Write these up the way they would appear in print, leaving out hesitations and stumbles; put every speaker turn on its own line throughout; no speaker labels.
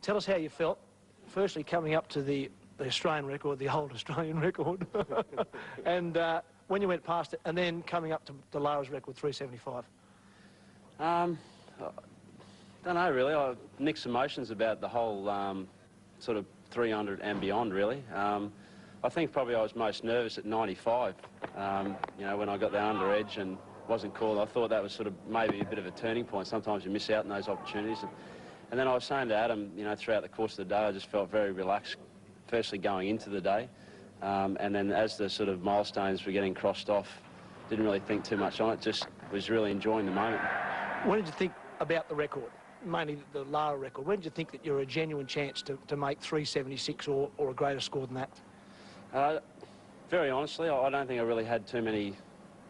Tell us how you felt, firstly coming up to the Australian record, the old Australian record, and when you went past it, and then coming up to Lara's record, 375.
Don't know really. I mixed emotions about the whole sort of 300 and beyond really. I think probably I was most nervous at 95, you know, when I got the under edge and wasn't called. I thought that was sort of maybe a bit of a turning point. Sometimes you miss out on those opportunities. And then I was saying to Adam, you know, throughout the course of the day, I just felt very relaxed, firstly going into the day, and then as the sort of milestones were getting crossed off, didn't really think too much on it, just was really enjoying the moment.
What did you think about the record, mainly the Lara record? When did you think that you're a genuine chance to make 376 or a greater score than that?
Very honestly, I don't think I really had too many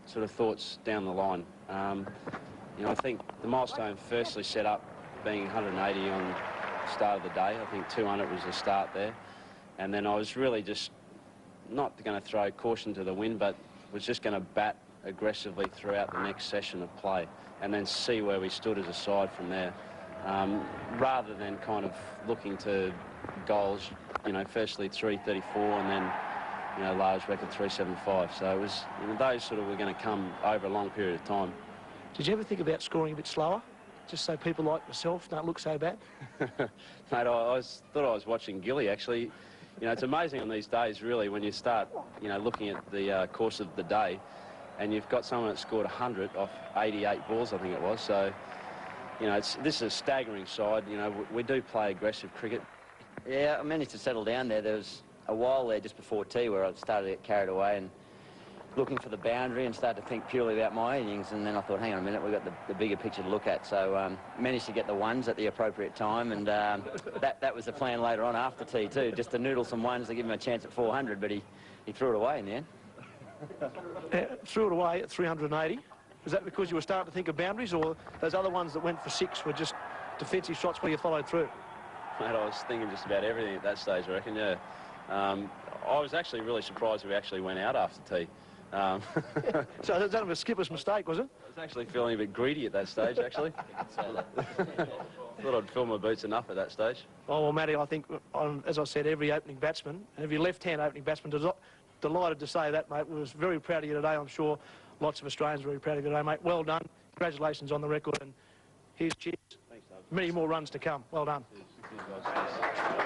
sort of thoughts down the line. You know, I think the milestone firstly set up being 180 on the start of the day. I think 200 was the start there. And then I was really just not going to throw caution to the wind, but was just going to bat aggressively throughout the next session of play and then see where we stood as a side from there, rather than kind of looking to goals, you know, firstly 334 and then, you know, Lara's record 375. So it was, you know, those sort of were going to come over a long period of time.
Did you ever think about scoring a bit slower, just so people like myself don't look so bad?
Mate, I thought I was watching Gilly, actually. You know, it's amazing on these days, really, when you start, you know, looking at the course of the day, and you've got someone that scored 100 off 88 balls, I think it was. So, you know, this is a staggering side. You know, we do play aggressive cricket.
Yeah, I managed to settle down there. There was a while there just before tea where I started to get carried away and looking for the boundary and started to think purely about my innings, and then I thought, hang on a minute, we've got the bigger picture to look at. So managed to get the ones at the appropriate time, and that was the plan later on after tea too, just to noodle some ones to give him a chance at 400, but he threw it away in the end.
Threw it away at 380. Was that because you were starting to think of boundaries, or those other ones that went for 6 were just defensive shots where you followed through?
Mate, I was thinking just about everything at that stage, I reckon, yeah. I was actually really surprised we actually went out after tea.
So that was a skipper's mistake, was it?
I was actually feeling a bit greedy at that stage, actually. Thought I'd fill my boots enough at that stage.
Oh, well, Matty, I think, as I said, every opening batsman, and every left-hand opening batsman, delighted to say that, mate. We was very proud of you today. I'm sure lots of Australians are very proud of you today, mate. Well done. Congratulations on the record, and here's cheers.
Thanks, Doug.
Many more runs to come. Well done.
Cheers. Cheers, guys.